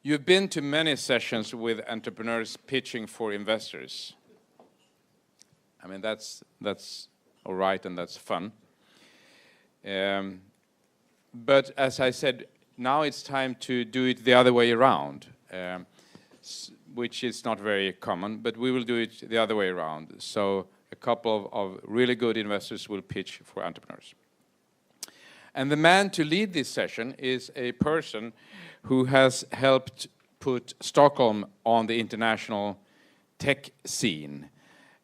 You've been to many sessions with entrepreneurs pitching for investors. I mean, that's all right and that's fun. But as I said, now it's time to do it the other way around, which is not very common, but we will do it the other way around. So a couple of really good investors will pitch for entrepreneurs. And the man to lead this session is a person who has helped put Stockholm on the international tech scene.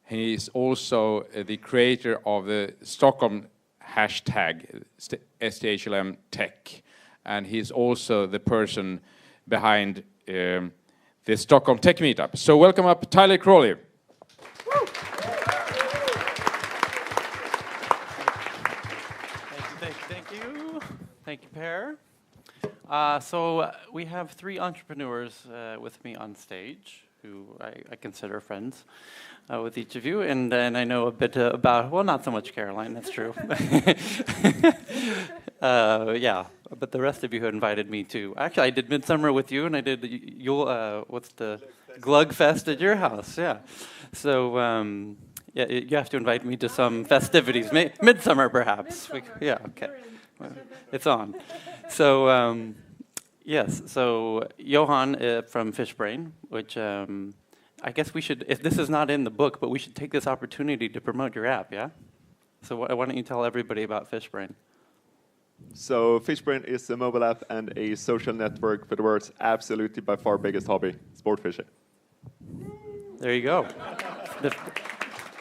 He is also the creator of the Stockholm hashtag, STHLM Tech. And he's also the person behind the Stockholm Tech Meetup. So welcome up Tyler Crawley. Thank you, Per. So we have three entrepreneurs with me on stage who I consider friends with each of you. And then I know a bit about, well, not so much Caroline, that's true. Yeah, but the rest of you who invited me to, actually I did Midsummer with you and I did, what's the Glugfest at your house, yeah. So, yeah, you have to invite me to some festivities, Midsummer perhaps. Yeah, okay. It's on. So, yes, so Johan from Fishbrain, which I guess we should, if this is not in the book, but we should take this opportunity to promote your app, yeah? So why don't you tell everybody about Fishbrain? So Fishbrain is a mobile app and a social network for the world's absolutely by far biggest hobby, sport fishing. There you go.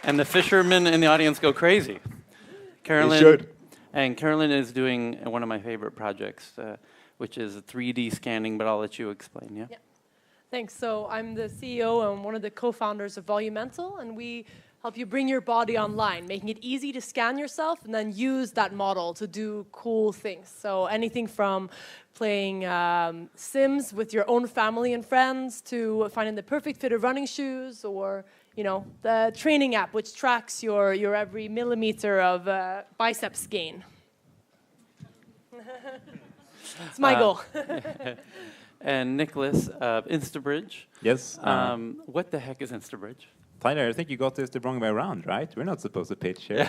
And the fishermen in the audience go crazy. Carolyn, they should. And Carolyn is doing one of my favorite projects, which is 3D scanning, but I'll let you explain, yeah? Yeah. Thanks. So I'm the CEO and one of the co-founders of Volumental, and we help you bring your body online, making it easy to scan yourself and then use that model to do cool things. So anything from playing Sims with your own family and friends to finding the perfect fit of running shoes, or the training app which tracks your every millimeter of biceps gain. It's my goal. And Nicholas of Instabridge. Yes. What the heck is Instabridge? Tyler, I think you got this the wrong way around, right? We're not supposed to pitch here.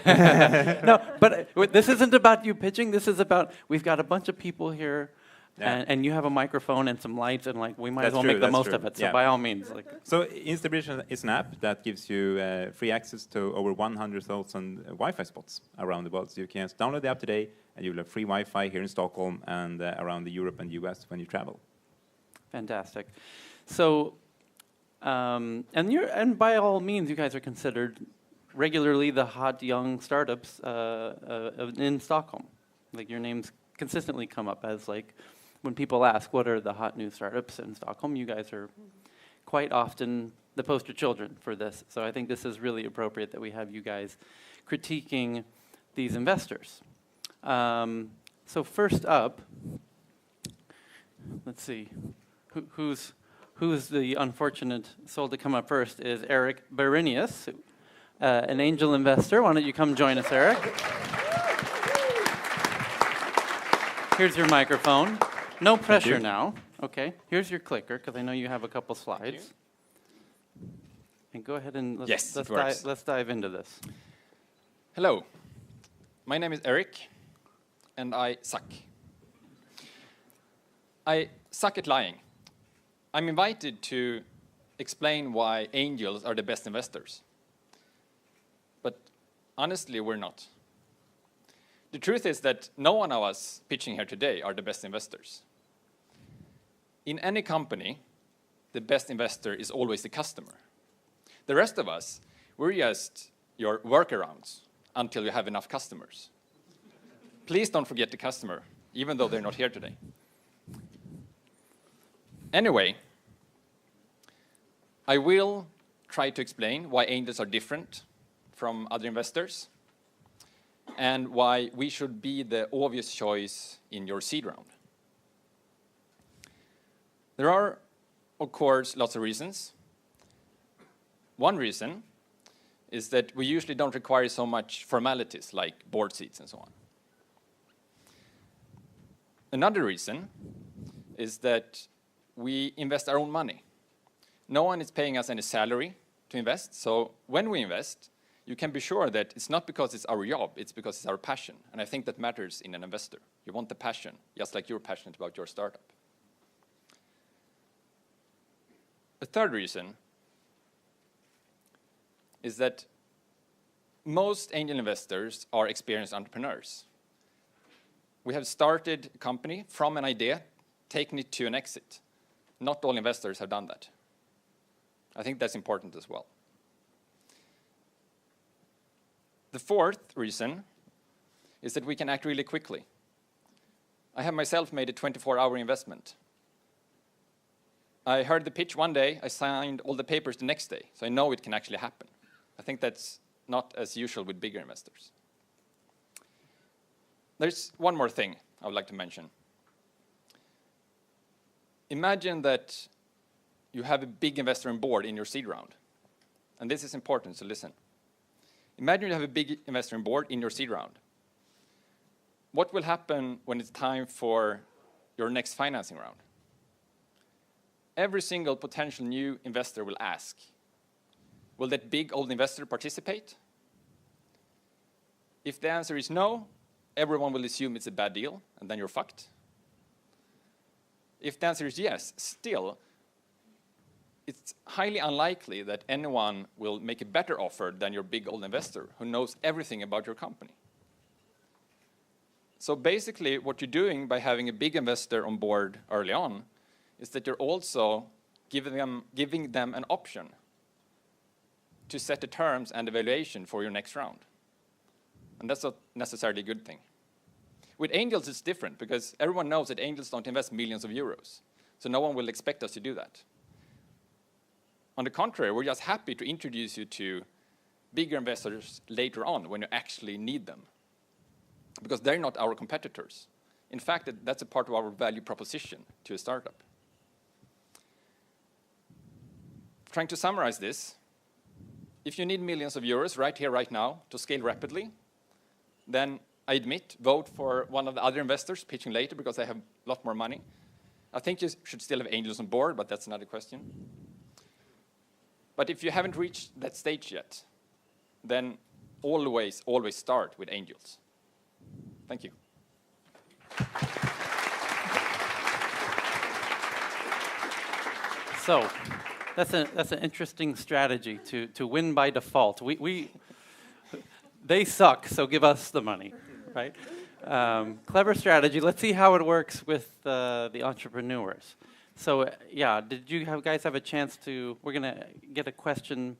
No, but this isn't about you pitching. This is about, we've got a bunch of people here, and you have a microphone and some lights, and we might as well make the most of it. So by all means. So Instabridge is an app that gives you free access to over 100,000 Wi-Fi spots around the world. So you can download the app today, and you'll have free Wi-Fi here in Stockholm and around the Europe and US when you travel. Fantastic. So, and by all means, you guys are considered regularly the hot young startups in Stockholm. Like your names consistently come up as when people ask what are the hot new startups in Stockholm, you guys are quite often the poster children for this. So I think this is really appropriate that we have you guys critiquing these investors. So first up, let's see. Who's the unfortunate soul to come up first is Eric Berenius, an angel investor. Why don't you come join us, Eric? Here's your microphone. No pressure now. Okay. Here's your clicker, because I know you have a couple slides. And go ahead and let's dive into this. Hello. My name is Eric, and I suck. I suck at lying. I'm invited to explain why angels are the best investors. But honestly, we're not. The truth is that no one of us pitching here today are the best investors. In any company, the best investor is always the customer. The rest of us, we're just your workarounds until you have enough customers. Please don't forget the customer, even though they're not here today. Anyway, I will try to explain why angels are different from other investors and why we should be the obvious choice in your seed round. There are, of course, lots of reasons. One reason is that we usually don't require so much formalities like board seats and so on. Another reason is that we invest our own money. No one is paying us any salary to invest, so when we invest, you can be sure that it's not because it's our job, it's because it's our passion. And I think that matters in an investor. You want the passion, just like you're passionate about your startup. The third reason is that most angel investors are experienced entrepreneurs. We have started a company from an idea, taken it to an exit. Not all investors have done that. I think that's important as well. The fourth reason is that we can act really quickly. I have myself made a 24-hour investment. I heard the pitch one day, I signed all the papers the next day, so I know it can actually happen. I think that's not as usual with bigger investors. There's one more thing I would like to mention. Imagine that you have a big investor on board in your seed round. And this is important, so listen. Imagine you have a big investor on board in your seed round. What will happen when it's time for your next financing round? Every single potential new investor will ask, will that big old investor participate? If the answer is no, everyone will assume it's a bad deal, and then you're fucked. If the answer is yes, still, it's highly unlikely that anyone will make a better offer than your big old investor who knows everything about your company. So basically, what you're doing by having a big investor on board early on is that you're also giving them an option to set the terms and evaluation for your next round. And that's not necessarily a good thing. With angels, it's different because everyone knows that angels don't invest millions of euros. So no one will expect us to do that. On the contrary, we're just happy to introduce you to bigger investors later on when you actually need them, because they're not our competitors. In fact, that's a part of our value proposition to a startup. Trying to summarize this, if you need millions of euros right here, right now, to scale rapidly, then I admit, vote for one of the other investors pitching later because they have a lot more money. I think you should still have angels on board, but that's another question. But if you haven't reached that stage yet, then always start with angels. Thank you. So that's an interesting strategy to win by default. They suck, so give us the money, right? Clever strategy. Let's see how it works with the entrepreneurs. So yeah, did you guys have a chance to? We're gonna get a question,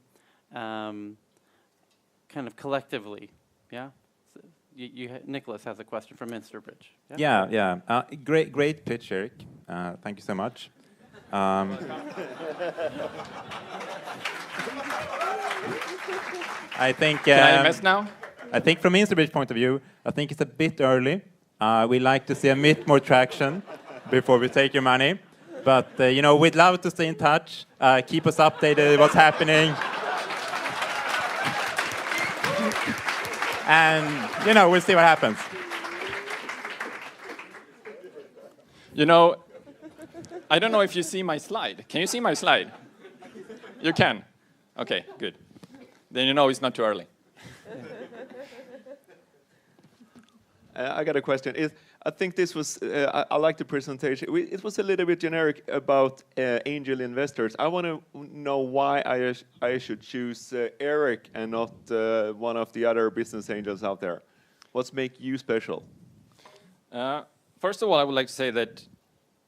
kind of collectively, yeah. So Nicholas has a question from Minsterbridge. Yeah. Great pitch, Eric. Thank you so much. I think. Can I invest now? I think from Minsterbridge point of view, I think it's a bit early. We like to see a bit more traction before we take your money. But we'd love to stay in touch. Keep us updated what's happening. And we'll see what happens. I don't know if you see my slide. Can you see my slide? You can. Okay, good. Then you know it's not too early. I got a question. I think this was, I like the presentation. It was a little bit generic about angel investors. I want to know why I should choose Eric and not one of the other business angels out there. What's make you special? First of all, I would like to say that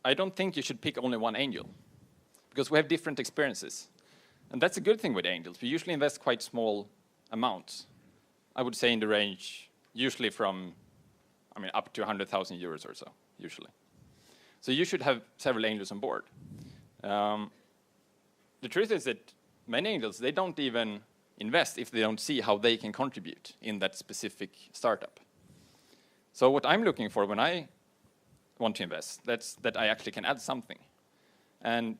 I don't think you should pick only one angel, because we have different experiences. And that's a good thing with angels. We usually invest quite small amounts. I would say in the range, usually from up to 100,000 euros or so, usually. So you should have several angels on board. The truth is that many angels, they don't even invest if they don't see how they can contribute in that specific startup. So what I'm looking for when I want to invest, that's that I actually can add something. And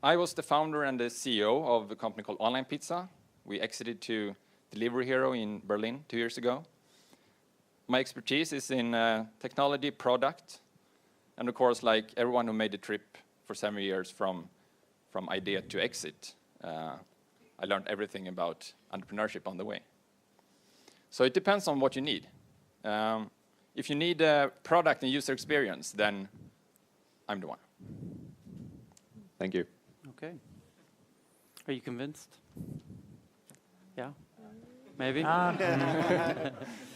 I was the founder and the CEO of a company called Online Pizza. We exited to Delivery Hero in Berlin 2 years ago. My expertise is in technology, product, and of course, like everyone who made the trip for 7 years from idea to exit. I learned everything about entrepreneurship on the way. So it depends on what you need. If you need a product and user experience, then I'm the one. Thank you. Okay. Are you convinced? Yeah? Maybe?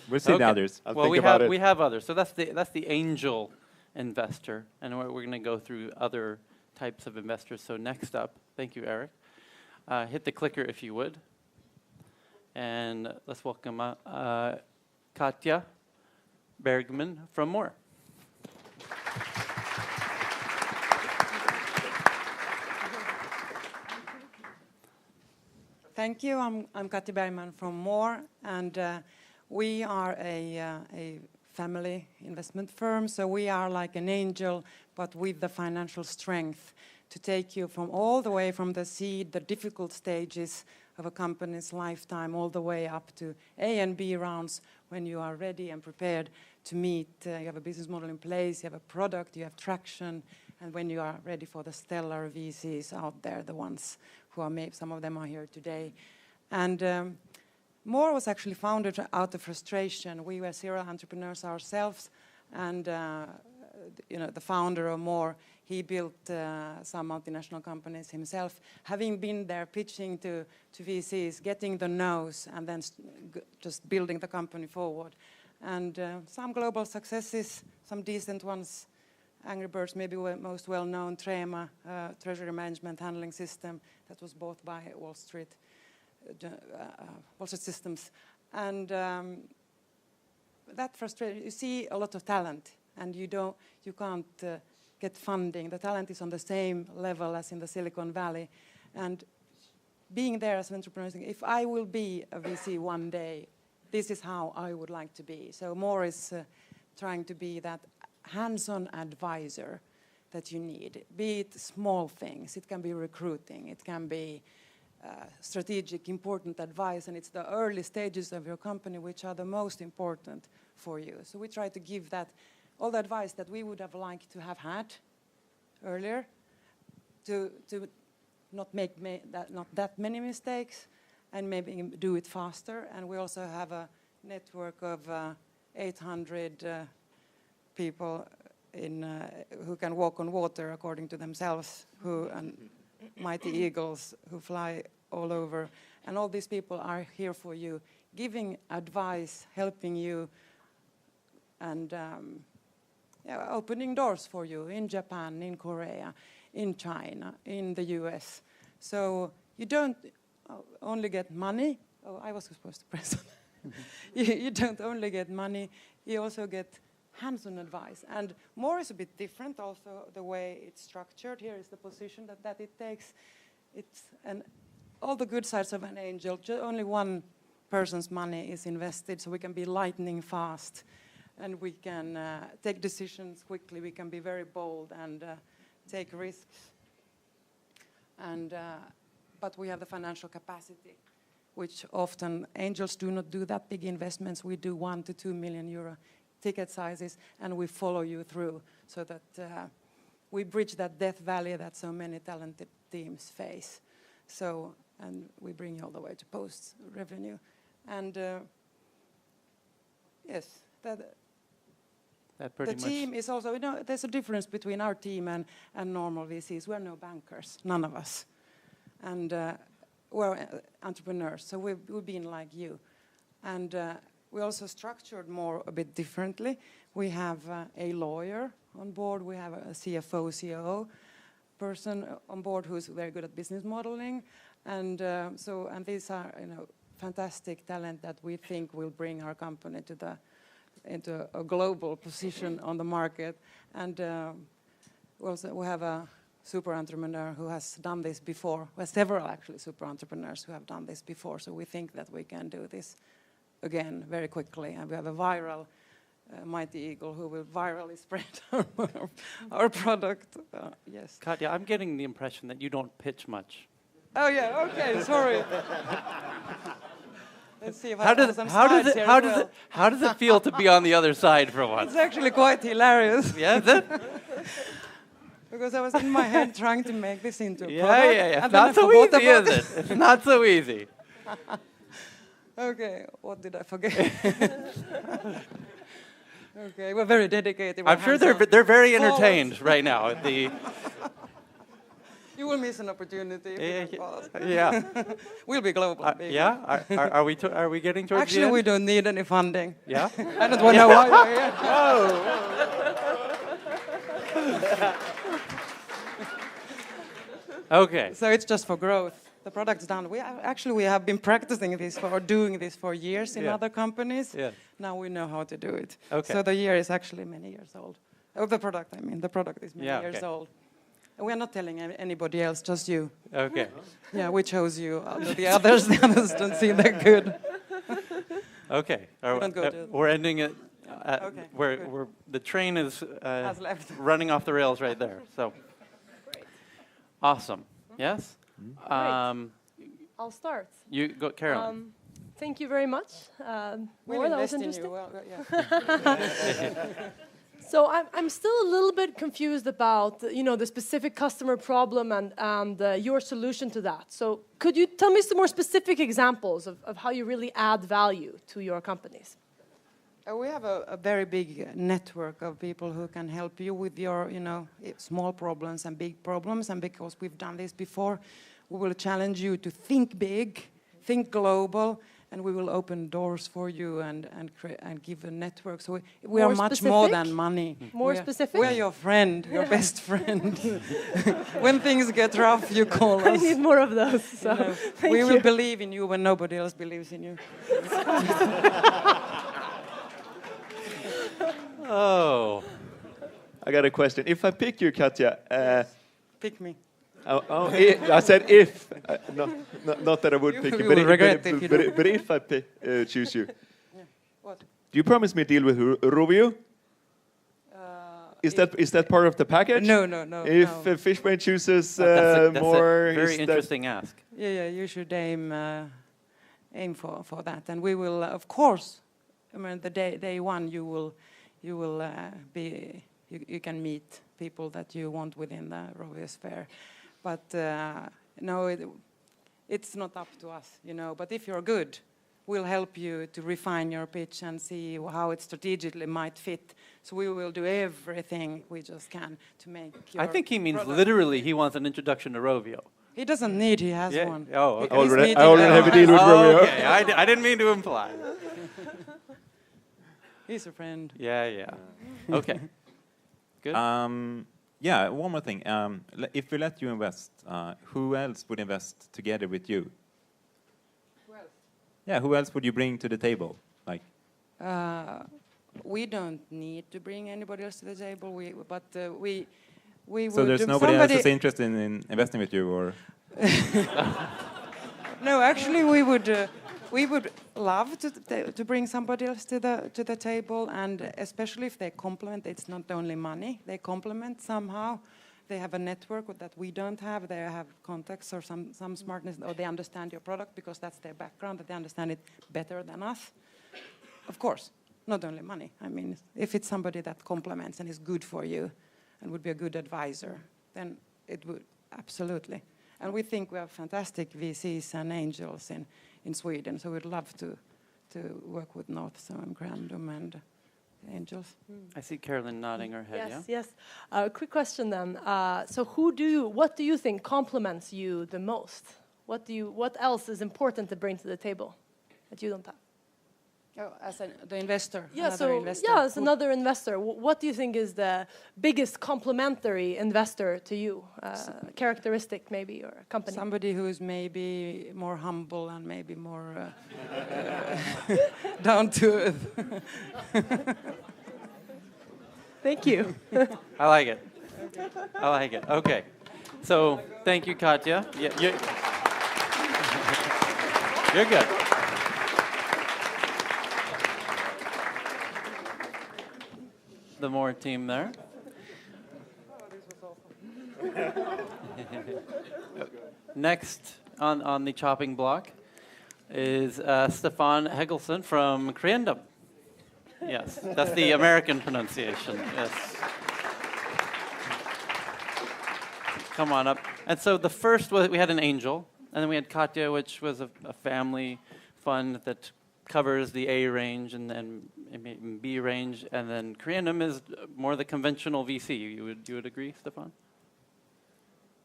We'll see the Okay. others. I'll Well, think about it. we have others. So that's the angel investor, and we're going to go through other types of investors. So next up, thank you, Eric. Hit the clicker if you would, and let's welcome Katja Bergman from Moor. Thank you. I'm Katja Bergman from Moor, and we are a family investment firm. So we are like an angel, but with the financial strength to take you from all the way from the seed, the difficult stages of a company's lifetime, all the way up to A and B rounds when you are ready and prepared to meet. You have a business model in place, you have a product, you have traction, and when you are ready for the stellar VCs out there, the ones who are maybe some of them are here today. And Moor was actually founded out of frustration. We were serial entrepreneurs ourselves, and the founder of Moor, he built some multinational companies himself, having been there pitching to VCs, getting the no's, and then just building the company forward. And some global successes, some decent ones. Angry Birds, maybe most well-known, Trema, treasury management handling system that was bought by Wall Street Systems. And that frustrated. You see a lot of talent, and you can't get funding. The talent is on the same level as in the Silicon Valley. And being there as an entrepreneur, if I will be a VC one day, this is how I would like to be. So Moor is trying to be that hands-on advisor that you need, be it small things. It can be recruiting, it can be strategic, important advice, and it's the early stages of your company which are the most important for you. So we try to give that, all the advice that we would have liked to have had earlier, to not make not that many mistakes, and maybe do it faster. And we also have a network of 800 people who can walk on water according to themselves, and mighty eagles who fly all over. And all these people are here for you, giving advice, helping you, and opening doors for you in Japan, in Korea, in China, in the US. So you don't only get money. Oh, I was supposed to press on. You don't only get money, you also get hands-on advice. And Moor is a bit different also the way it's structured. Here is the position that it takes. All the good sides of an angel, only one person's money is invested, so we can be lightning fast, and we can take decisions quickly. We can be very bold and take risks. And but we have the financial capacity, which often angels do not do that big investments. We do 1 to 2 million euro ticket sizes, and we follow you through so that we bridge that death valley that so many talented teams face. So, and we bring you all the way to post-revenue. And yes, the team is also, there's a difference between our team and normal VCs. We're no bankers, none of us. And we're entrepreneurs, so we've been like you. And we also structured Moor a bit differently. We have a lawyer on board. We have a CFO, COO person on board who's very good at business modeling. And these are fantastic talent that we think will bring our company into a global position on the market. And we have a super entrepreneur who has done this before. Well, several actually super entrepreneurs who have done this before. So we think that we can do this again very quickly. And we have a viral mighty eagle who will virally spread our product. Yes. Katja, I'm getting the impression that you don't pitch much. Oh yeah. Okay. Sorry. Let's see if how does it feel to be on the other side for once? It's actually quite hilarious. Yeah, is it? Because I was in my head trying to make this into a Yeah, product. yeah, yeah. And It's then I not so forgot easy, about is it? It's not so easy. Okay, what did I forget? Okay, we're very dedicated. I'm sure they're very entertained right now. You will miss an opportunity. If you don't pass. Yeah. We'll be global. baby. Yeah. Are we getting towards Actually, the end? we don't need any funding. Yeah. I don't want to know why we're here. Okay. So it's just for growth. The product's done. We have been practicing this doing this for years in Yeah. other companies. Yeah. Now we know how to do it. Okay. So the year is actually many years old. Oh, the product, I mean. The product is many Yeah, years okay. old. And we're not telling anybody else, just you. Okay. Yeah, we chose you out of the others. The others don't seem that good. Okay. don't go to- We're ending it. Okay, Where the train is Has left. running off the rails right there. So. Awesome. Yes. I'll start. You go, Carolyn. Thank you very much. We'll Moor, that was invest in interesting. you. Well, yeah. So I'm still a little bit confused about the specific customer problem and your solution to that. So could you tell me some more specific examples of how you really add value to your companies? We have a very big network of people who can help you with your, small problems and big problems. And because we've done this before, we will challenge you to think big, think global, and we will open doors for you and give a network. So we are much more than money. More specific? We're your friend, your best friend. When things get rough, you call us. I need more of those. So thank we you. will believe in you when nobody else believes in you. Oh. I got a question. If I pick you, Katja, Pick me. I said if, not that I would pick you, You will regret if you don't. but if I choose you, What? do you promise me a deal with Rovio? Is that part of the package? No. If no. Fishbrain chooses That's more, a very is that- interesting ask. Yeah, you should aim for that, and we will, of course. I mean, the day one, you will be. You can meet people that you want within the Rovio sphere, but no, it's not up to us, But if you're good, we'll help you to refine your pitch and see how it strategically might fit. So we will do everything we just can to make. I think he means product. literally he wants an introduction to Rovio. He doesn't need. He has Yeah. one. Oh, okay. He's meeting I already have a deal with Rovio. Okay, I didn't mean to imply. He's a friend. Yeah. Okay. Good. Yeah, one more thing. If we let you invest, who else would invest together with you? Who else? Yeah, who else would you bring to the table? Like, We don't need to bring anybody else to the table. We so would. there's nobody else that's interested in investing with you, or? No, actually, we would love to bring somebody else to the table, and especially if they complement. It's not only money; they complement somehow. They have a network that we don't have. They have contacts or some smartness, or they understand your product because that's their background. That they understand it better than us. Of course, not only money. I mean, if it's somebody that complements and is good for you, and would be a good advisor, then it would absolutely. And we think we have fantastic VCs and angels in Sweden, so we'd love to work with Northzone, Grandum, and angels. I see Carolyn nodding her head. Yes. Quick question then. So what do you think complements you the most? What else is important to bring to the table that you don't have? Oh, as the investor. Yeah, another investor. as another investor, what do you think is the biggest complementary investor to you? Characteristic maybe, or a company? Somebody who is maybe more humble and maybe more down to earth. Thank you. I like it. I like it. Okay. So thank you, Katja. Yeah, you're good. The Moor team there. Next on the chopping block is Stefan Hegelson from Creandum. Yes, that's the American pronunciation. Yes. come on up. And so the first was we had an angel, and then we had Katja, which was a family fund that covers the A range and then B range, and then Creandum is more the conventional VC. You would agree, Stefan?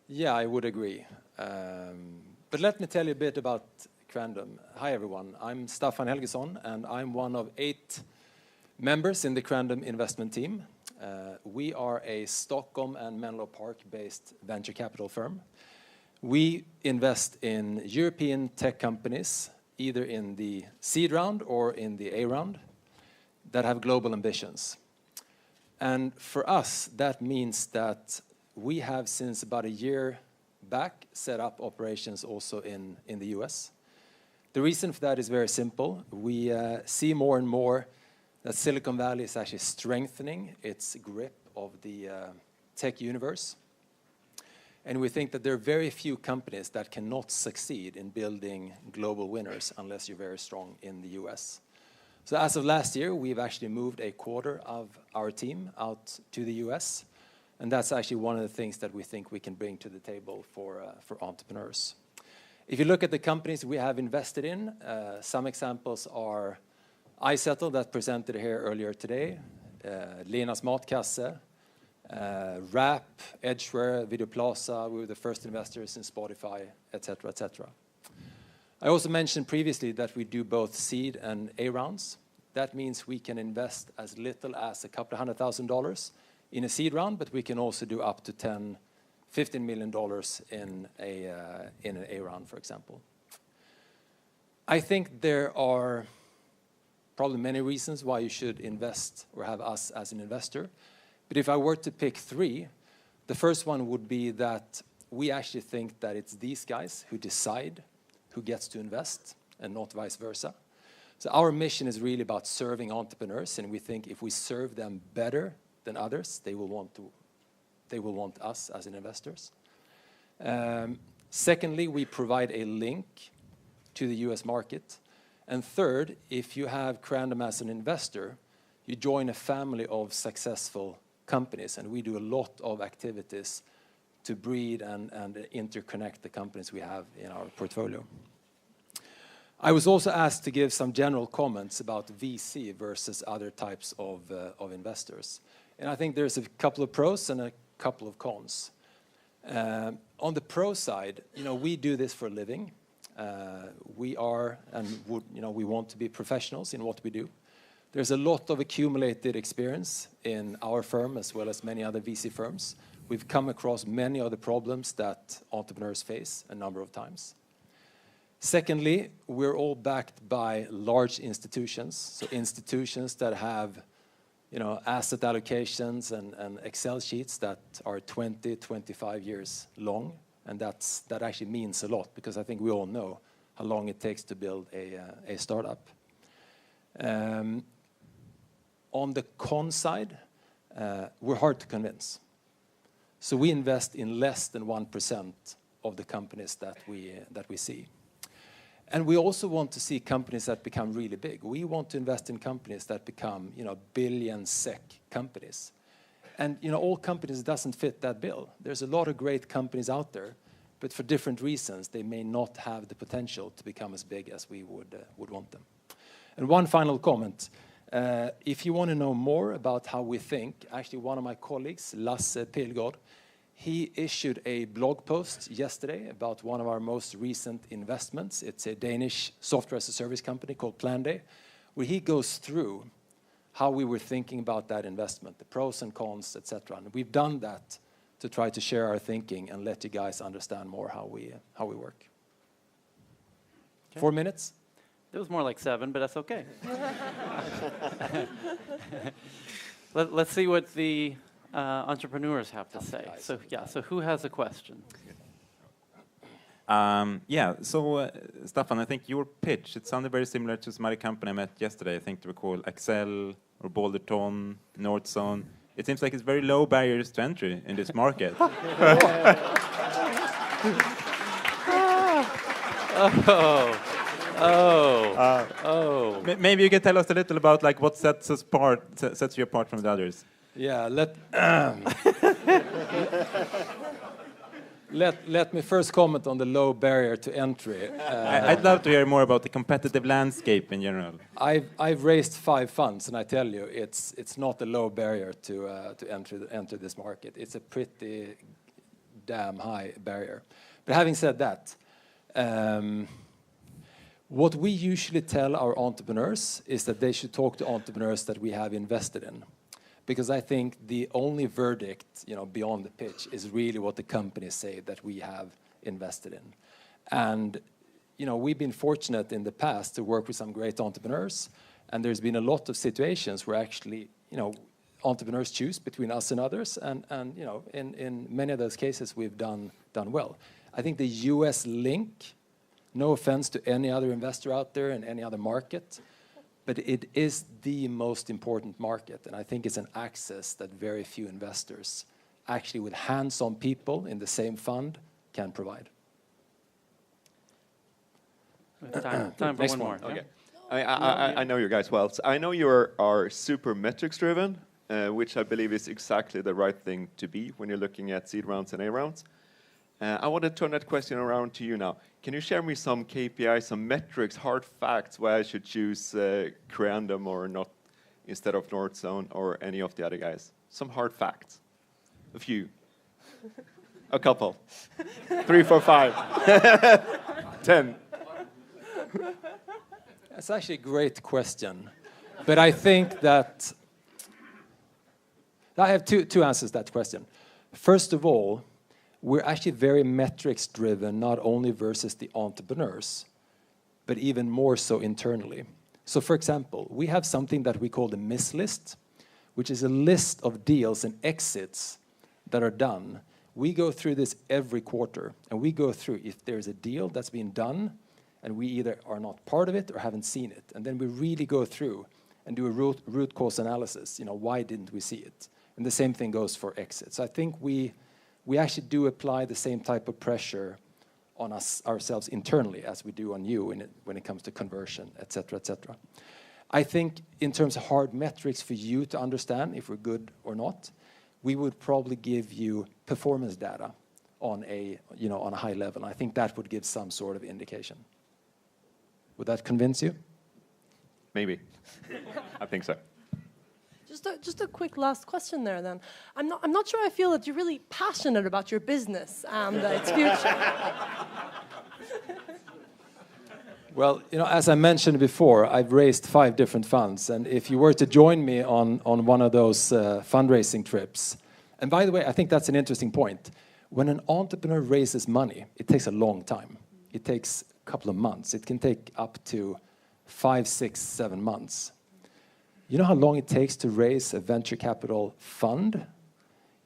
Yeah, I would agree. But let me tell you a bit about Creandum. Hi, everyone. I'm Staffan Helgesson, and I'm one of 8 members in the Creandum investment team. We are a Stockholm and Menlo Park-based venture capital firm. We invest in European tech companies, either in the seed round or in the A round, that have global ambitions. And for us, that means that we have, since about a year back, set up operations also in the US. The reason for that is very simple. We see more and more that Silicon Valley is actually strengthening its grip of the tech universe. And we think that there are very few companies that cannot succeed in building global winners unless you're very strong in the US. So as of last year, we've actually moved a quarter of our team out to the US. And that's actually one of the things that we think we can bring to the table for entrepreneurs. If you look at the companies we have invested in, some examples are iSettle, that presented here earlier today, Lenas Matkasse, Wrap, Edgeware, Videoplaza. We were the first investors in Spotify, etc., etc. I also mentioned previously that we do both seed and A rounds. That means we can invest as little as a couple of $100,000 in a seed round, but we can also do up to $15 million in an A round, for example. I think there are probably many reasons why you should invest or have us as an investor. But if I were to pick 3, the first one would be that we actually think that it's these guys who decide who gets to invest and not vice versa. So our mission is really about serving entrepreneurs, and we think if we serve them better than others, they will want us as investors. Secondly, we provide a link to the US market. And third, if you have Creandum as an investor, you join a family of successful companies, and we do a lot of activities to breed and interconnect the companies we have in our portfolio. I was also asked to give some general comments about VC versus other types of investors. And I think there's a couple of pros and a couple of cons. On the pro side, we do this for a living. We are and would, we want to be professionals in what we do. There's a lot of accumulated experience in our firm as well as many other VC firms. We've come across many of the problems that entrepreneurs face a number of times. Secondly, we're all backed by large institutions, so institutions that have asset allocations and Excel sheets that are 20, 25 years long. And that actually means a lot, because I think we all know how long it takes to build a startup. On the con side, we're hard to convince. So we invest in less than 1% of the companies that we see. And we also want to see companies that become really big. We want to invest in companies that become, billion SEK companies. And, all companies doesn't fit that bill. There's a lot of great companies out there, but for different reasons, they may not have the potential to become as big as we would want them. And one final comment. If you want to know more about how we think, actually one of my colleagues, Lasse Pilgaard, he issued a blog post yesterday about one of our most recent investments. It's a Danish software as a service company called Planday, where he goes through how we were thinking about that investment, the pros and cons, etc. And we've done that to try to share our thinking and let you guys understand more how we work. Okay. 4 minutes? It was more like 7, but that's okay. Let's see what the entrepreneurs have to say. So who has a question? Staffan, I think your pitch, it sounded very similar to some other company I met yesterday. I think they were called Excel or Boulderton, Northzone. It seems like it's very low barriers to entry in this market. Maybe you can tell us a little about what sets you apart from the others. Yeah, let me first comment on the low barrier to entry. I'd love to hear more about the competitive landscape in general. I've raised 5 funds, and I tell you, it's not a low barrier to enter this market. It's a pretty damn high barrier. But having said that, what we usually tell our entrepreneurs is that they should talk to entrepreneurs that we have invested in. Because I think the only verdict, beyond the pitch is really what the companies say that we have invested in. And, we've been fortunate in the past to work with some great entrepreneurs, and there's been a lot of situations where actually, entrepreneurs choose between us and others, and in many of those cases we've done well. I think the US link, no offense to any other investor out there in any other market, but it is the most important market, and I think it's an access that very few investors, actually with hands-on people in the same fund, can provide. Time for one more. Okay. I know you guys well. So I know you are super metrics driven, which I believe is exactly the right thing to be when you're looking at seed rounds and A rounds. I want to turn that question around to you now. Can you share me some KPIs, some metrics, hard facts, why I should choose Creandum or not instead of Northzone or any of the other guys? Some hard facts. A few. A couple. 3, 4, 5. 10. That's actually a great question. But I think that I have two answers to that question. First of all, we're actually very metrics driven, not only versus the entrepreneurs, but even more so internally. So for example, we have something that we call the miss list, which is a list of deals and exits that are done. We go through this every quarter, and we go through if there's a deal that's been done, and we either are not part of it or haven't seen it. And then we really go through and do a root cause analysis. Why didn't we see it? And the same thing goes for exits. So I think we actually do apply the same type of pressure on ourselves internally as we do on you when it comes to conversion, et cetera, et cetera. I think in terms of hard metrics for you to understand if we're good or not, we would probably give you performance data on a high level. I think that would give some sort of indication. Would that convince you? Maybe. I think so. Just a quick last question there then. I'm not sure I feel that you're really passionate about your business and its future. Well, as I mentioned before, I've raised 5 different funds, and if you were to join me on one of those fundraising trips, and by the way, I think that's an interesting point. When an entrepreneur raises money, it takes a long time. It takes a couple of months. It can take up to 5, 6, 7 months. You know how long it takes to raise a venture capital fund?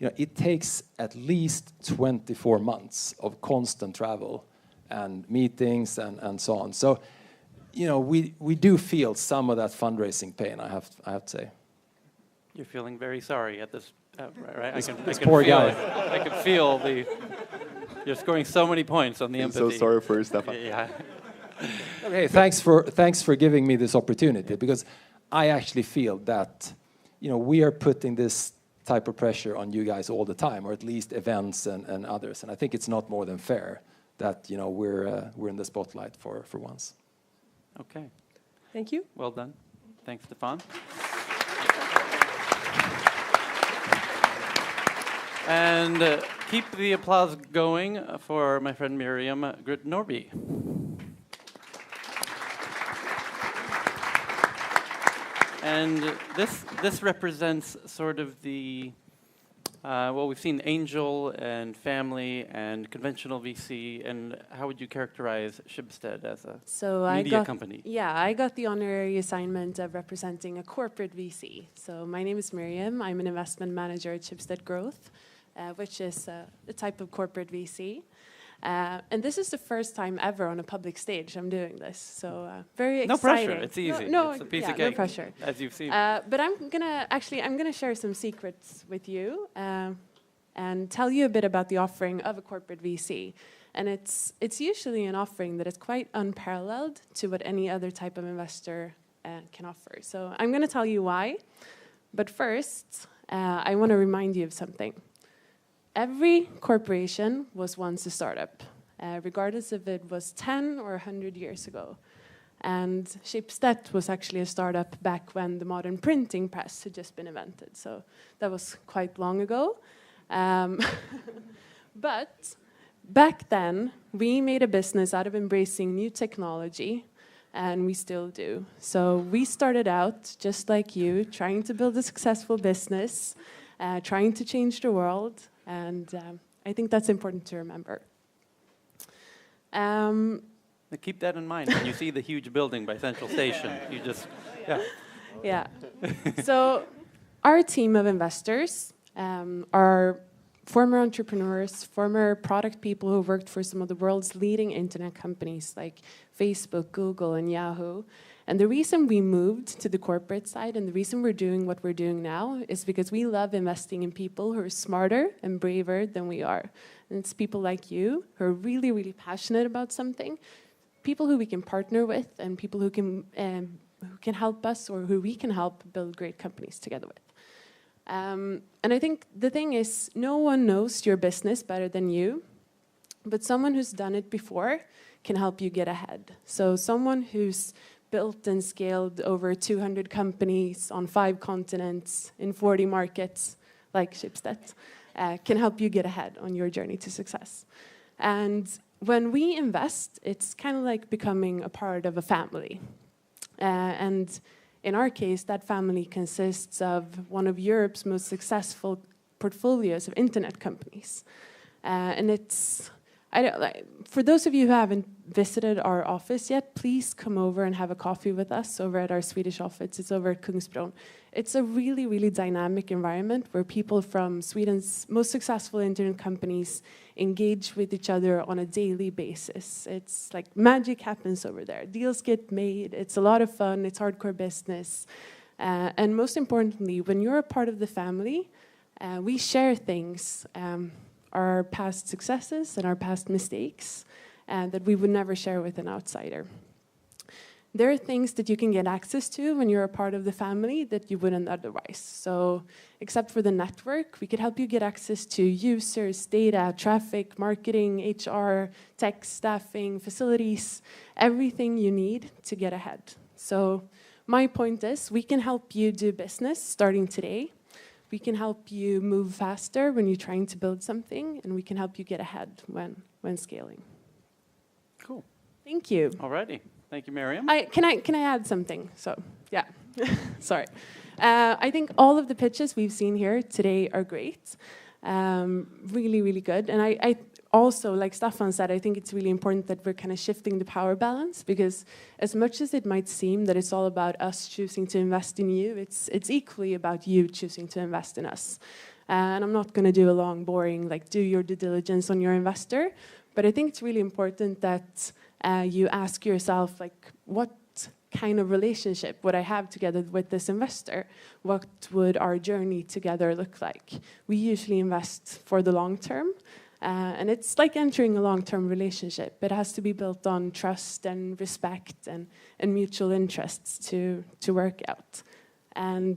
It takes at least 24 months of constant travel and meetings and so on. So, we do feel some of that fundraising pain, I have to say. You're feeling very sorry at this, right? This poor guy. I can feel you're scoring so many points on the I'm empathy. so sorry for you, Stefan. Yeah. Okay, thanks for giving me this opportunity, because I actually feel that, we are putting this type of pressure on you guys all the time, or at least events and others. And I think it's not more than fair that, we're in the spotlight for once. Okay. Thank you. Well done. Thanks, Stefan. And keep the applause going for my friend Miriam Grutt-Norby. And this represents sort of the, we've seen angel and family and conventional VC. And how would you characterize Schibsted as a media company? Yeah, I got the honorary assignment of representing a corporate VC. So my name is Miriam. I'm an investment manager at Schibsted Growth, which is a type of corporate VC. And this is the first time ever on a public stage I'm doing this, so very exciting. No pressure, it's easy. No, it's a piece of no cake, pressure. as you've seen. But I'm gonna share some secrets with you and tell you a bit about the offering of a corporate VC. And it's usually an offering that is quite unparalleled to what any other type of investor can offer. So I'm gonna tell you why. But first, I want to remind you of something. every corporation was once a startup, regardless if it was 10 or 100 years ago. And Schibsted was actually a startup back when the modern printing press had just been invented. So that was quite long ago. But back then, we made a business out of embracing new technology, and we still do. So we started out, just like you, trying to build a successful business, trying to change the world, and I think that's important to remember. Now keep that in mind when you see the huge building by Central Station. You just, yeah. Yeah. So our team of investors are former entrepreneurs, former product people who worked for some of the world's leading internet companies like Facebook, Google, and Yahoo. And the reason we moved to the corporate side and the reason we're doing what we're doing now is because we love investing in people who are smarter and braver than we are. And it's people like you who are really, really passionate about something, people who we can partner with, and people who can help us or who we can help build great companies together with. And I think the thing is, no one knows your business better than you, but someone who's done it before can help you get ahead. So someone who's built and scaled over 200 companies on 5 continents in 40 markets, like Schibsted, can help you get ahead on your journey to success. And when we invest, it's kind of like becoming a part of a family. And in our case, that family consists of one of Europe's most successful portfolios of internet companies. And it's, for those of you who haven't visited our office yet, please come over and have a coffee with us over at our Swedish office. It's over at Kungsbron. It's a really, really dynamic environment where people from Sweden's most successful internet companies engage with each other on a daily basis. It's like magic happens over there. Deals get made. It's a lot of fun. It's hardcore business. And most importantly, when you're a part of the family, we share things, our past successes and our past mistakes, that we would never share with an outsider. There are things that you can get access to when you're a part of the family that you wouldn't otherwise. So, except for the network, we could help you get access to users, data, traffic, marketing, HR, tech, staffing, facilities, everything you need to get ahead. So, my point is, we can help you do business starting today. We can help you move faster when you're trying to build something, and we can help you get ahead when scaling. Cool. Thank you. Alrighty. Thank you, Miriam. Can I add something? So, yeah, sorry. I think all of the pitches we've seen here today are great, really, really good. And I also, like Staffan said, I think it's really important that we're kind of shifting the power balance, because as much as it might seem that it's all about us choosing to invest in you, it's equally about you choosing to invest in us. And I'm not going to do a long, boring, like, do your due diligence on your investor, but I think it's really important that you ask yourself, like, what kind of relationship would I have together with this investor? What would our journey together look like? We usually invest for the long term, and it's like entering a long-term relationship. It has to be built on trust and respect and mutual interests to work out. And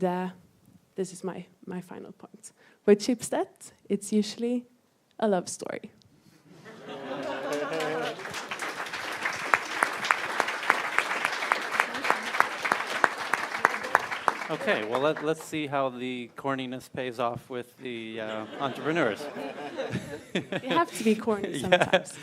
this is my final point. With Schibsted, it's usually a love story. Okay, well, let's see how the corniness pays off with the entrepreneurs. You have to be corny sometimes.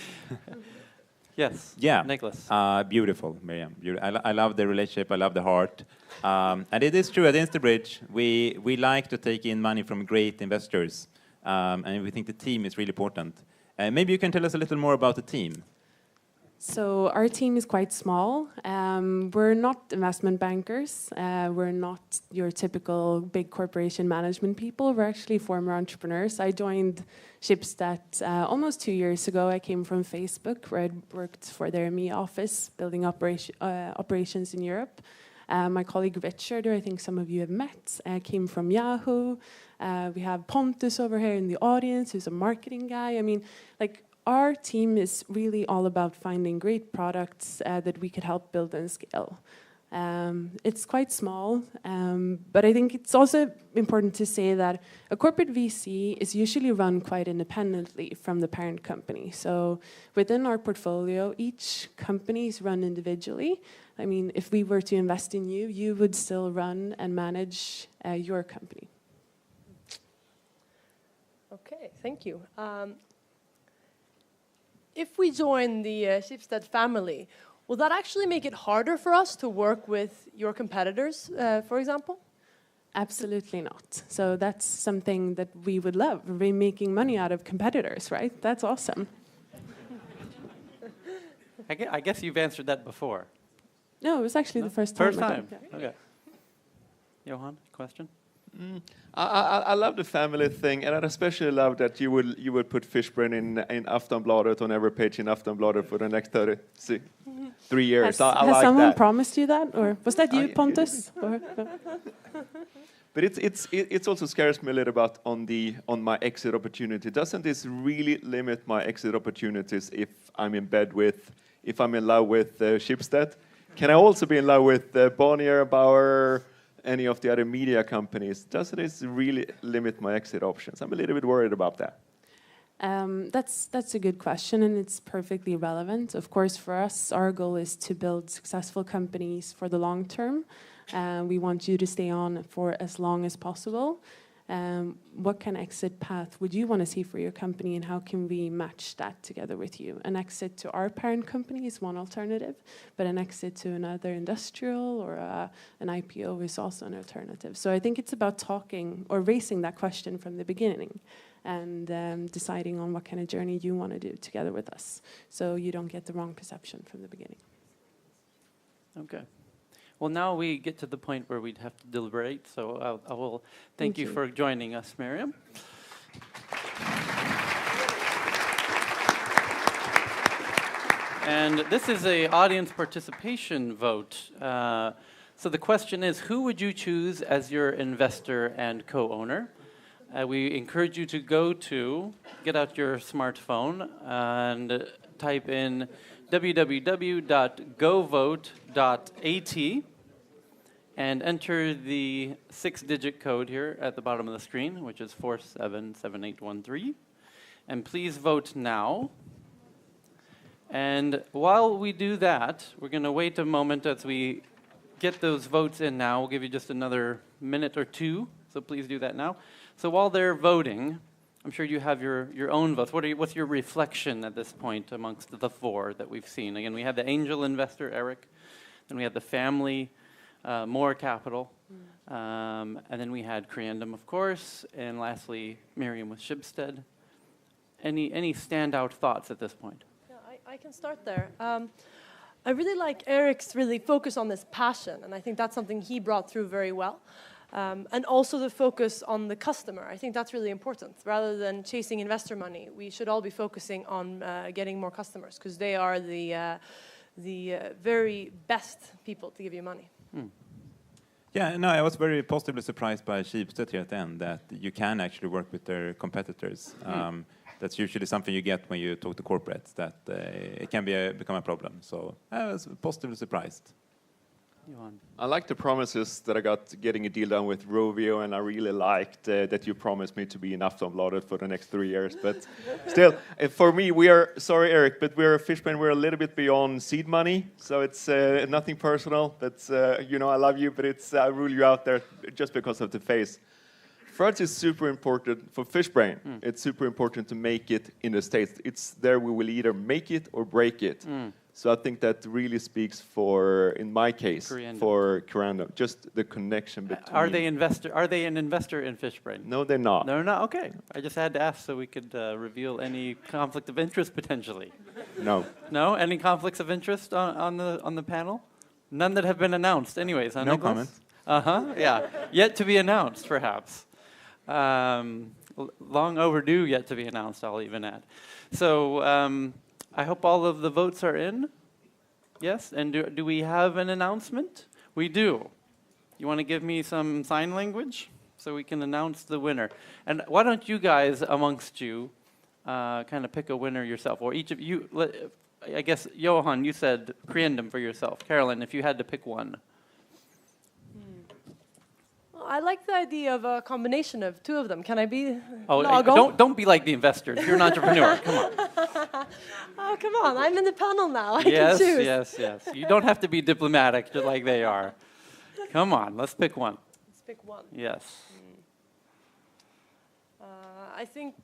Yes. Yeah. Nicholas. Beautiful, Miriam. I love the relationship. I love the heart. And it is true, at Instabridge, we like to take in money from great investors. And we think the team is really important. Maybe you can tell us a little more about the team. So our team is quite small. We're not investment bankers. We're not your typical big corporation management people. We're actually former entrepreneurs. I joined Schibsted almost 2 years ago. I came from Facebook, where I'd worked for their EMEA office, building operations in Europe. My colleague Richard, who I think some of you have met, came from Yahoo. We have Pontus over here in the audience, who's a marketing guy. I mean, like, our team is really all about finding great products that we could help build and scale. It's quite small, but I think it's also important to say that a corporate VC is usually run quite independently from the parent company. So within our portfolio, each company is run individually. I mean, if we were to invest in you, you would still run and manage your company. Okay, thank you. If we join the Schibsted family, will that actually make it harder for us to work with your competitors, for example? Absolutely not. So that's something that we would love. We're making money out of competitors, right? That's awesome. I guess you've answered that before. No, it was actually the first time. First time. Okay. Johan, question? I love the family thing, and I especially love that you would put Fishbrain in Aftonbladet on every page in Aftonbladet for the next 3 years. I has like someone that. promised you that, or was that you, Pontus? Or, no? But it's also scares me a little bit on my exit opportunity. Doesn't this really limit my exit opportunities if I'm in love with Schibsted? Can I also be in love with Bonnier, Bauer, any of the other media companies? Doesn't this really limit my exit options? I'm a little bit worried about that. That's a good question, and it's perfectly relevant. Of course, for us, our goal is to build successful companies for the long term. We want you to stay on for as long as possible. What kind of exit path would you want to see for your company, and how can we match that together with you? An exit to our parent company is one alternative, but an exit to another industrial or an IPO is also an alternative. So I think it's about talking or raising that question from the beginning and deciding on what kind of journey you want to do together with us, so you don't get the wrong perception from the beginning. Okay. Well, now we get to the point where we'd have to deliberate, so I will thank you for joining us, Miriam. And this is an audience participation vote. So the question is, who would you choose as your investor and co-owner? We encourage you to get out your smartphone and type in www.govote.at and enter the 6-digit code here at the bottom of the screen, which is 477813. And please vote now. And while we do that, we're going to wait a moment as we get those votes in now. We'll give you just another minute or two, so please do that now. So while they're voting, I'm sure you have your own votes. What's your reflection at this point amongst the 4 that we've seen? Again, we have the angel investor, Eric. Then we have the family, Moor Capital. And then we had Creandum, of course. And lastly, Miriam with Schibsted. Any standout thoughts at this point? Yeah, I can start there. I really like Eric's really focus on this passion, and I think that's something he brought through very well. And also the focus on the customer. I think that's really important. Rather than chasing investor money, we should all be focusing on getting more customers, because they are the very best people to give you money. Yeah, no, I was very positively surprised by Schibsted here at the end, that you can actually work with their competitors. That's usually something you get when you talk to corporates, that it can become a problem. So I was positively surprised. Johan. I like the promises that I got getting a deal done with Rovio, and I really liked that you promised me to be in Aftonbladet for the next 3 years. But still, for me, sorry, Eric, but we're Fishbrain. We're a little bit beyond seed money, so it's nothing personal. That's I love you, but I rule you out there just because of the face. For us, it's super important for Fishbrain. It's super important to make it in the States. It's there we will either make it or break it. So I think that really speaks for, in my case, for Creandum, just the connection between. Are they an investor in Fishbrain? No, they're not. They're not. Okay, I just had to ask so we could reveal any conflict of interest potentially. No. No, any conflicts of interest on the panel? None that have been announced, anyways. Huh, no Nicholas? comment. Yeah, yet to be announced, perhaps. Long overdue, yet to be announced. I'll even add. So. I hope all of the votes are in. Yes, and do we have an announcement? We do. You want to give me some sign language so we can announce the winner? And why don't you guys, amongst you, kind of pick a winner yourself? Or each of you, I guess, Johan, you said Creandum for yourself. Carolyn, if you had to pick one. I like the idea of a combination of two of them. Can I be? Oh, log-on? don't be like the investors. You're an entrepreneur. Come on. Oh, come on! I'm in the panel now. I Yes, can choose. yes. You don't have to be diplomatic, just like they are. Come on, let's pick one. Let's pick one. Yes. I think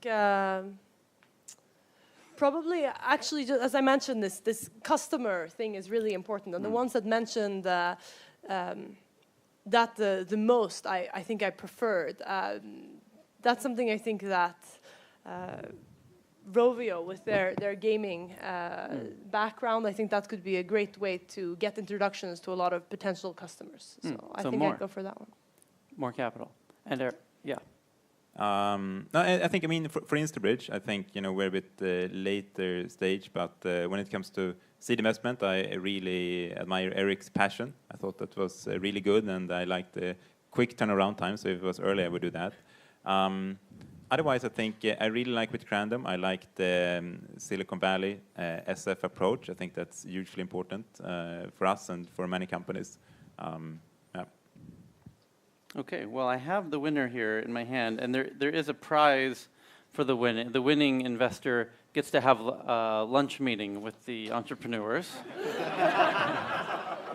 probably, actually, just as I mentioned, this customer thing is really important. And the ones that mentioned that the most, I think I preferred. That's something I think that Rovio, with their gaming background, I think that could be a great way to get introductions to a lot of potential customers. So I think more. I'd go for that one. More capital. And yeah. No, I think, I mean, for Instabridge, I think, you know, we're a bit later stage, but when it comes to seed investment, I really admire Eric's passion. I thought that was really good, and I liked the quick turnaround time, so if it was early, I would do that. Otherwise, I think I really like with Crandom. I like the Silicon Valley SF approach. I think that's hugely important for us and for many companies. Yeah. Okay, well, I have the winner here in my hand, and there is a prize for the winning. The winning investor gets to have a lunch meeting with the entrepreneurs.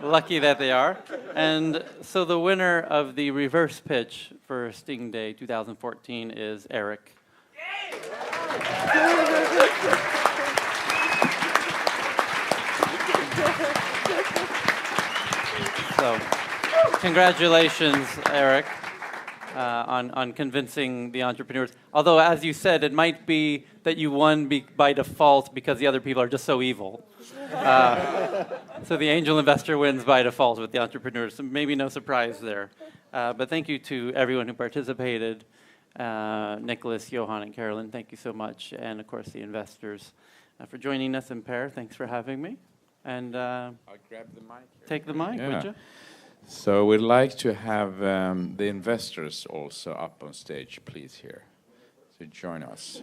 Lucky that they are. And so the winner of the reverse pitch for Sting Day 2014 is Eric. So, congratulations, Eric, on convincing the entrepreneurs. Although, as you said, it might be that you won by default because the other people are just so evil. So the angel investor wins by default with the entrepreneurs. So maybe no surprise there. But thank you to everyone who participated. Nicholas, Johan, and Carolyn, thank you so much. And, of course, the investors for joining us. And Per, thanks for having me. And I'll grab the mic here. Take the mic, would you? So we'd like to have the investors also up on stage, please, here, to join us.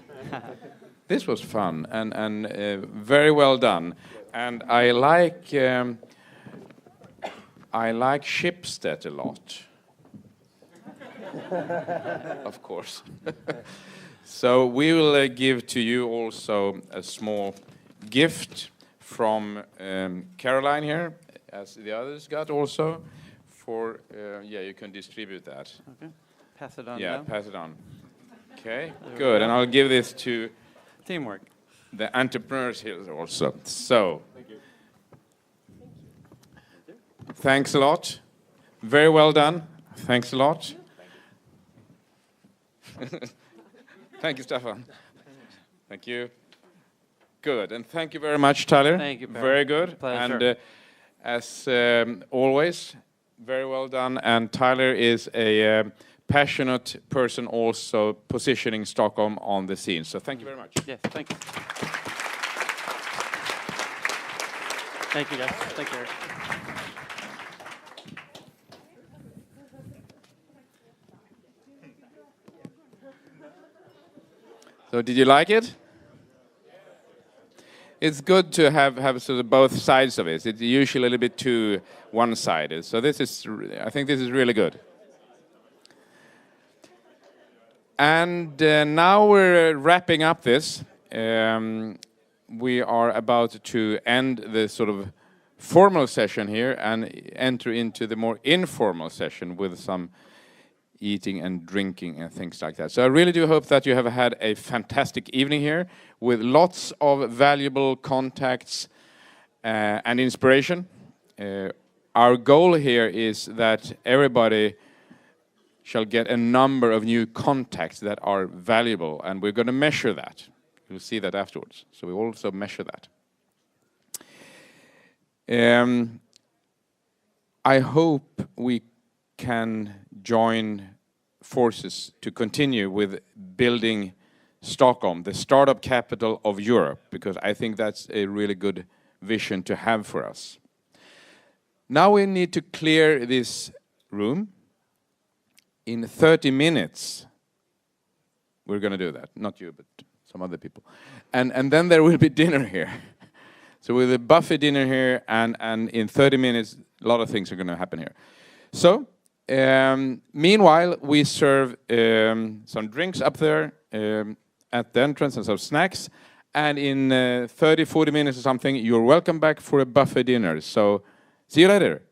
This was fun and very well done. And I like Schibsted a lot. Of course. So we will give to you also a small gift from Caroline here, as the others got also. For yeah, you can distribute that. Okay. Pass it on. Yeah, now. pass it on. Okay, good. And I'll give this to Teamwork. the entrepreneurs here also. So, thanks a lot. Very well done. Thanks a lot. Thank you, Stefan. Thank you. Good, and thank you very much, Tyler. Thank you, Per. Very good. Pleasure. And as always, very well done. And Tyler is a passionate person also positioning Stockholm on the scene. So thank you very much. Yes, thank you. Thank you, guys. Thank you, Eric. So did you like it? It's good to have sort of both sides of it. It's usually a little bit too one-sided. So this is, I think this is really good. And now we're wrapping up this. We are about to end the sort of formal session here and enter into the more informal session with some eating and drinking and things like that. So I really do hope that you have had a fantastic evening here with lots of valuable contacts and inspiration. Our goal here is that everybody shall get a number of new contacts that are valuable, and we're going to measure that. You'll see that afterwards. So we also measure that. I hope we can join forces to continue with building Stockholm, the startup capital of Europe, because I think that's a really good vision to have for us. Now we need to clear this room. In 30 minutes, we're going to do that. Not you, but some other people. And then there will be dinner here. So with a buffet dinner here, and in 30 minutes, a lot of things are going to happen here. So Meanwhile, we serve some drinks up there at the entrance and some snacks. And in 30, 40 minutes or something, you're welcome back for a buffet dinner. So see you later.